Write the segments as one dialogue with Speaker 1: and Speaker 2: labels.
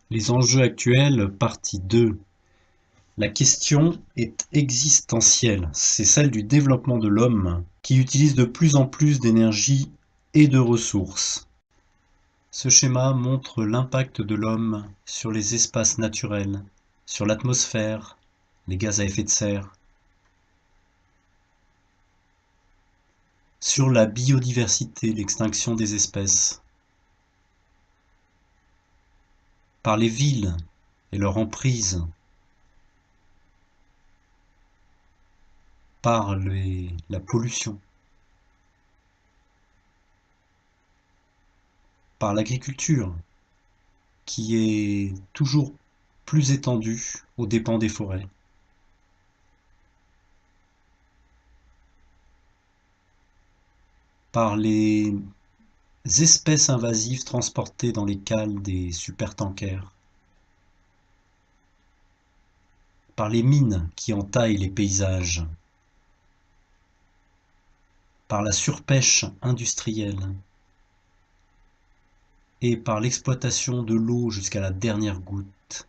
Speaker 1: Les enjeux actuels, partie 2. La question est existentielle, c'est celle du développement de l'homme, qui utilise de plus en plus d'énergie et de ressources. Ce schéma montre l'impact de l'homme sur les espaces naturels, sur l'atmosphère, les gaz à effet de serre, sur la biodiversité, l'extinction des espèces, par les villes et leur emprise, par la pollution, par l'agriculture, qui est toujours plus étendue aux dépens des forêts, par les espèces invasives transportées dans les cales des supertankers, par les mines qui entaillent les paysages, par la surpêche industrielle et par l'exploitation de l'eau jusqu'à la dernière goutte.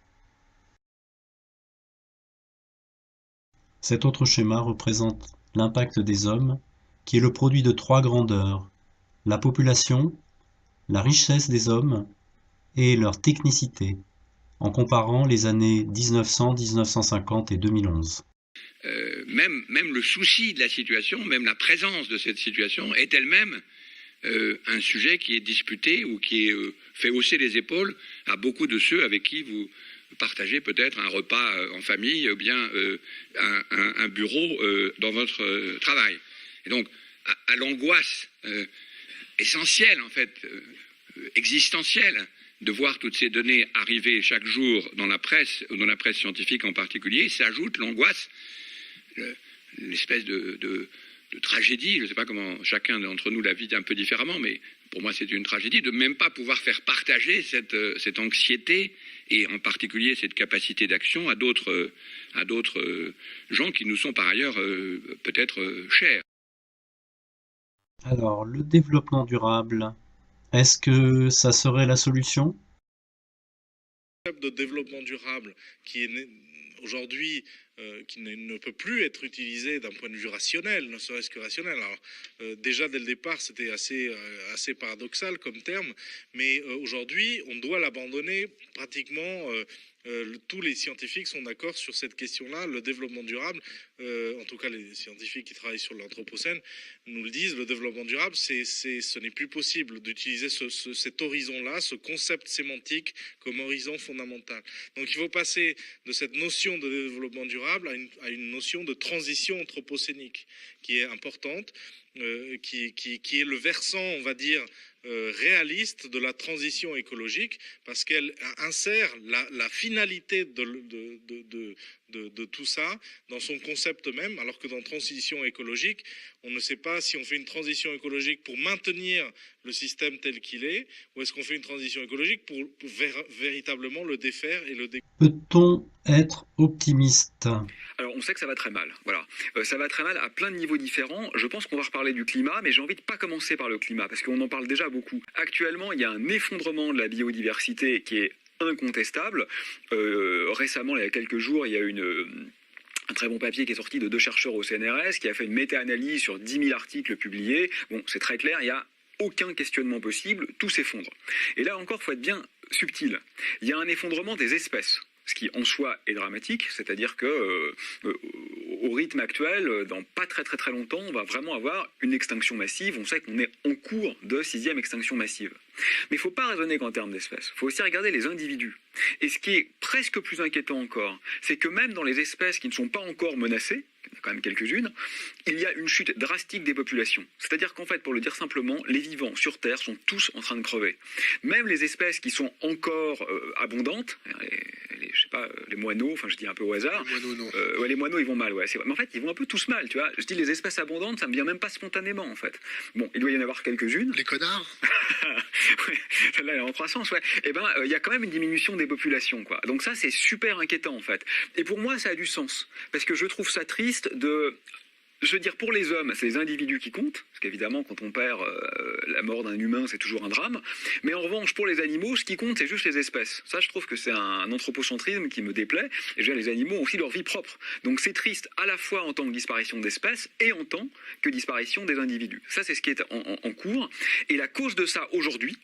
Speaker 1: Cet autre schéma représente l'impact des hommes, qui est le produit de trois grandeurs: la population, la richesse des hommes et leur technicité, en comparant les années 1900, 1950 et 2011.
Speaker 2: Même le souci de la situation, même la présence de cette situation est elle-même un sujet qui est disputé ou qui fait hausser les épaules à beaucoup de ceux avec qui vous partagez peut-être un repas en famille ou bien un bureau dans votre travail. Et donc, à l'angoisse essentielle, en fait, existentielle, de voir toutes ces données arriver chaque jour dans la presse scientifique en particulier, s'ajoute l'angoisse, l'espèce de tragédie, je ne sais pas comment chacun d'entre nous la vit un peu différemment, mais pour moi c'est une tragédie de même pas pouvoir faire partager cette anxiété et en particulier cette capacité d'action à d'autres gens qui nous sont par ailleurs peut-être chers.
Speaker 1: Alors, le développement durable, est-ce que ça serait la solution?
Speaker 3: De développement durable qui est aujourd'hui qui ne peut plus être utilisé d'un point de vue rationnel, ne serait-ce que rationnel. Alors déjà dès le départ c'était assez paradoxal comme terme, mais aujourd'hui on doit l'abandonner pratiquement. Tous les scientifiques sont d'accord sur cette question-là. Le développement durable, en tout cas les scientifiques qui travaillent sur l'anthropocène, nous le disent, le développement durable, ce n'est plus possible d'utiliser cet horizon-là, ce concept sémantique comme horizon fondamental. Donc il faut passer de cette notion de développement durable à une notion de transition anthropocénique qui est importante, qui est le versant, on va dire, réaliste de la transition écologique, parce qu'elle insère la finalité de tout ça dans son concept même, alors que dans transition écologique, on ne sait pas si on fait une transition écologique pour maintenir le système tel qu'il est, ou est-ce qu'on fait une transition écologique pour véritablement le défaire et le
Speaker 1: Peut-on être optimiste?
Speaker 4: Alors, on sait que ça va très mal. Voilà. Ça va très mal à plein de niveaux différents. Je pense qu'on va reparler du climat, mais j'ai envie de pas commencer par le climat, parce qu'on en parle déjà beaucoup. Actuellement, il y a un effondrement de la biodiversité qui est incontestable. Récemment, il y a quelques jours, il y a un très bon papier qui est sorti de 2 chercheurs au CNRS, qui a fait une méta-analyse sur 10 000 articles publiés. Bon, c'est très clair, il y a aucun questionnement possible, tout s'effondre. Et là encore, il faut être bien subtil. Il y a un effondrement des espèces, ce qui en soi est dramatique, c'est-à-dire que au rythme actuel, dans pas très très très longtemps, on va vraiment avoir une extinction massive. On sait qu'on est en cours de 6e extinction massive. Mais il ne faut pas raisonner qu'en termes d'espèces. Il faut aussi regarder les individus. Et ce qui est presque plus inquiétant encore, c'est que même dans les espèces qui ne sont pas encore menacées, il y en a quand même quelques-unes, il y a une chute drastique des populations. C'est-à-dire qu'en fait, pour le dire simplement, les vivants sur Terre sont tous en train de crever. Même les espèces qui sont encore abondantes, je sais pas, les moineaux, enfin je dis un peu au hasard.
Speaker 3: Les moineaux, non.
Speaker 4: Ouais, les moineaux, ils vont mal, ouais, c'est vrai. Mais en fait, ils vont un peu tous mal, tu vois. Je dis les espèces abondantes, ça me vient même pas spontanément, en fait. Bon, il doit y en avoir quelques-unes.
Speaker 3: Les connards.
Speaker 4: Ouais, celle-là, elle est en croissance, ouais. Eh ben, il y a quand même une diminution des populations, quoi. Donc ça, c'est super inquiétant, en fait. Et pour moi, ça a du sens. Parce que je trouve ça triste de je veux dire, pour les hommes, c'est les individus qui comptent, parce qu'évidemment, quand on perd la mort d'un humain, c'est toujours un drame. Mais en revanche, pour les animaux, ce qui compte, c'est juste les espèces. Ça, je trouve que c'est un anthropocentrisme qui me déplaît. Et je veux dire, les animaux ont aussi leur vie propre. Donc c'est triste à la fois en tant que disparition d'espèces et en tant que disparition des individus. Ça, c'est ce qui est en cours. Et la cause de ça, aujourd'hui,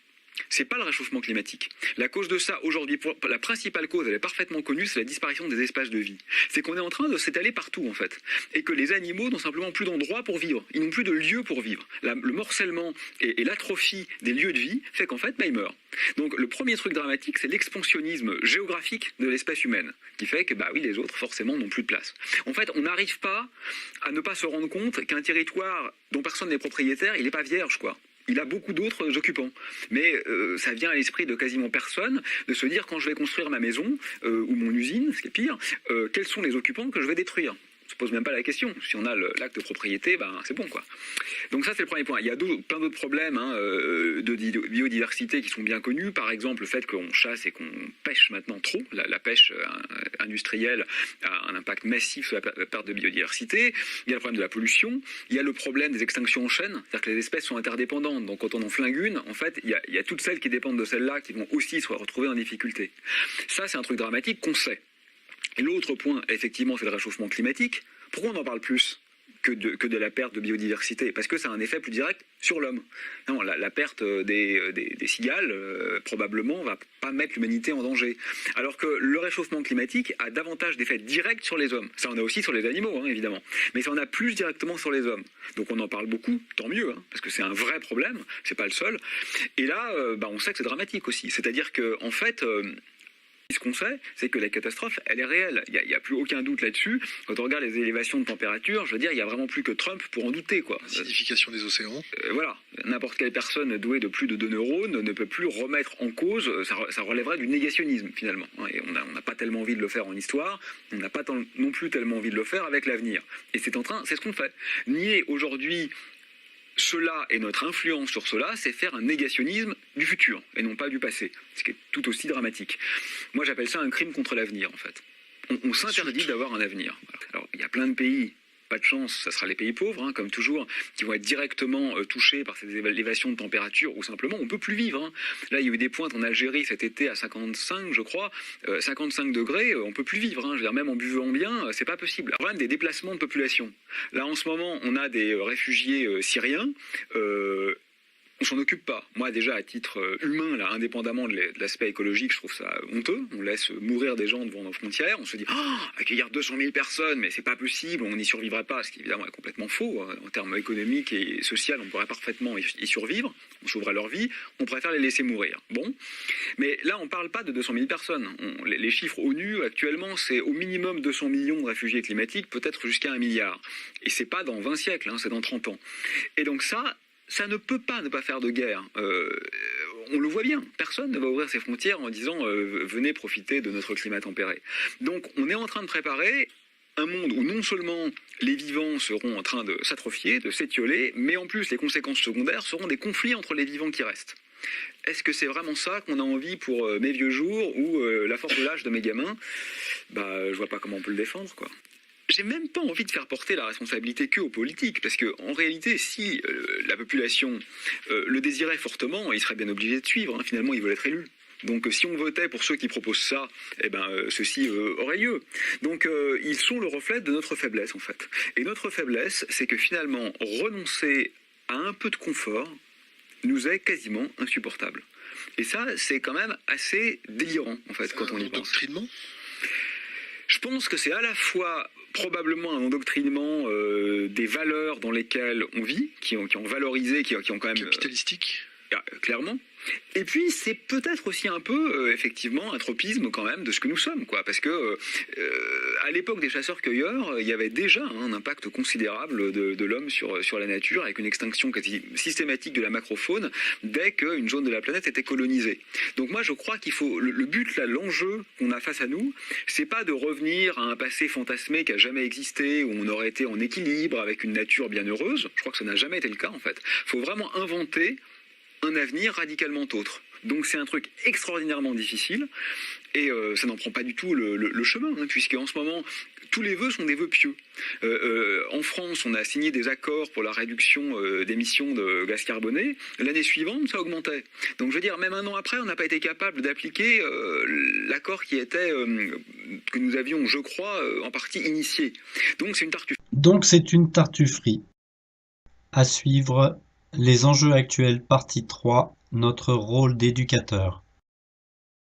Speaker 4: c'est pas le réchauffement climatique. La cause de ça, aujourd'hui, la principale cause, elle est parfaitement connue, c'est la disparition des espaces de vie. C'est qu'on est en train de s'étaler partout, en fait. Et que les animaux n'ont simplement plus d'endroit pour vivre. Ils n'ont plus de lieu pour vivre. Le morcellement et l'atrophie des lieux de vie fait qu'en fait, ils meurent. Donc, le premier truc dramatique, c'est l'expansionnisme géographique de l'espèce humaine, qui fait que, les autres, forcément, n'ont plus de place. En fait, on n'arrive pas à ne pas se rendre compte qu'un territoire dont personne n'est propriétaire, il n'est pas vierge, quoi. Il a beaucoup d'autres occupants. Mais ça vient à l'esprit de quasiment personne de se dire, quand je vais construire ma maison ou mon usine, ce qui est pire, quels sont les occupants que je vais détruire ? On se pose même pas la question. Si on a l'acte de propriété, c'est bon, quoi. Donc ça, c'est le premier point. Il y a plein d'autres problèmes de biodiversité qui sont bien connus. Par exemple, le fait qu'on chasse et qu'on pêche maintenant trop. La pêche industrielle a un impact massif sur la perte de biodiversité. Il y a le problème de la pollution. Il y a le problème des extinctions en chaîne. C'est-à-dire que les espèces sont interdépendantes. Donc quand on en flingue une, en fait, il y a toutes celles qui dépendent de celles-là qui vont aussi se retrouver en difficulté. Ça, c'est un truc dramatique qu'on sait. Et l'autre point, effectivement, c'est le réchauffement climatique. Pourquoi on en parle plus que de la perte de biodiversité ? Parce que ça a un effet plus direct sur l'homme. Non, la perte des cigales, probablement, va pas mettre l'humanité en danger. Alors que le réchauffement climatique a davantage d'effets directs sur les hommes. Ça en a aussi sur les animaux, évidemment. Mais ça en a plus directement sur les hommes. Donc on en parle beaucoup, tant mieux, parce que c'est un vrai problème, c'est pas le seul. Et là, on sait que c'est dramatique aussi. C'est-à-dire que, en fait... ce qu'on sait, c'est que la catastrophe, elle est réelle. Il n'y a plus aucun doute là-dessus. Quand on regarde les élévations de température, je veux dire, il n'y a vraiment plus que Trump pour en douter, quoi.
Speaker 5: L'acidification des océans.
Speaker 4: Voilà. N'importe quelle personne douée de plus de 2 neurones ne peut plus remettre en cause, ça relèverait du négationnisme, finalement. Et on n'a pas tellement envie de le faire en histoire, on n'a pas non plus tellement envie de le faire avec l'avenir. Et c'est ce qu'on fait. Nier aujourd'hui cela et notre influence sur cela, c'est faire un négationnisme du futur et non pas du passé, ce qui est tout aussi dramatique. Moi, j'appelle ça un crime contre l'avenir, en fait. On s'interdit d'avoir un avenir. Alors, il y a plein de pays, pas de chance, ça sera les pays pauvres, comme toujours, qui vont être directement touchés par ces élévations de température, ou simplement, on peut plus vivre. Là, il y a eu des pointes en Algérie cet été à 55, je crois, 55 degrés, on peut plus vivre. Je veux dire, même en buvant bien, c'est pas possible. Le problème des déplacements de population. Là, en ce moment, on a des réfugiés syriens. On s'en occupe pas. Moi, déjà, à titre humain, là, indépendamment de l'aspect écologique, je trouve ça honteux. On laisse mourir des gens devant nos frontières. On se dit, accueillir 200 000 personnes, mais c'est pas possible, on n'y survivrait pas, ce qui évidemment est complètement faux. En termes économiques et sociaux, on pourrait parfaitement y survivre. On sauverait leur vie. On préfère les laisser mourir. Bon. Mais là, on parle pas de 200 000 personnes. Les chiffres ONU, actuellement, c'est au minimum 200 millions de réfugiés climatiques, peut-être jusqu'à 1 milliard. Et c'est pas dans 20 siècles, c'est dans 30 ans. Et donc ça ne peut pas ne pas faire de guerre. On le voit bien. Personne ne va ouvrir ses frontières en disant venez profiter de notre climat tempéré. Donc on est en train de préparer un monde où non seulement les vivants seront en train de s'atrophier, de s'étioler, mais en plus les conséquences secondaires seront des conflits entre les vivants qui restent. Est-ce que c'est vraiment ça qu'on a envie pour mes vieux jours ou la force de l'âge de mes gamins ? Je vois pas comment on peut le défendre, quoi. J'ai même pas envie de faire porter la responsabilité que aux politiques, parce que en réalité, si la population le désirait fortement, il serait bien obligé de suivre. Finalement, ils veulent être élus. Donc, si on votait pour ceux qui proposent ça, ceci aurait lieu. Donc, ils sont le reflet de notre faiblesse, en fait. Et notre faiblesse, c'est que finalement, renoncer à un peu de confort nous est quasiment insupportable. Et ça, c'est quand même assez délirant, en fait, quand on y pense.
Speaker 5: Endoctrinement ?
Speaker 4: Je pense que c'est à la fois probablement un endoctrinement des valeurs dans lesquelles on vit, qui ont valorisé, qui ont quand même...
Speaker 5: Capitalistique ?
Speaker 4: Clairement. Et puis, c'est peut-être aussi un peu, effectivement, un tropisme quand même de ce que nous sommes, quoi. Parce que, à l'époque des chasseurs-cueilleurs, il y avait déjà un impact considérable de l'homme sur la nature, avec une extinction quasi systématique de la macrofaune, dès qu'une zone de la planète était colonisée. Donc moi, je crois qu'il faut... Le but, là, l'enjeu qu'on a face à nous, c'est pas de revenir à un passé fantasmé qui a jamais existé, où on aurait été en équilibre, avec une nature bien heureuse. Je crois que ça n'a jamais été le cas, en fait. Il faut vraiment inventer un avenir radicalement autre. Donc c'est un truc extraordinairement difficile et ça n'en prend pas du tout le chemin, hein, puisqu'en ce moment, tous les vœux sont des vœux pieux. En France, on a signé des accords pour la réduction d'émissions de gaz carboné. L'année suivante, ça augmentait. Donc je veux dire, même un an après, on n'a pas été capable d'appliquer l'accord qui était que nous avions, je crois, en partie initié. Donc c'est une tartufferie.
Speaker 1: Donc c'est une tartufferie. À suivre, les enjeux actuels, partie 3, notre rôle d'éducateur.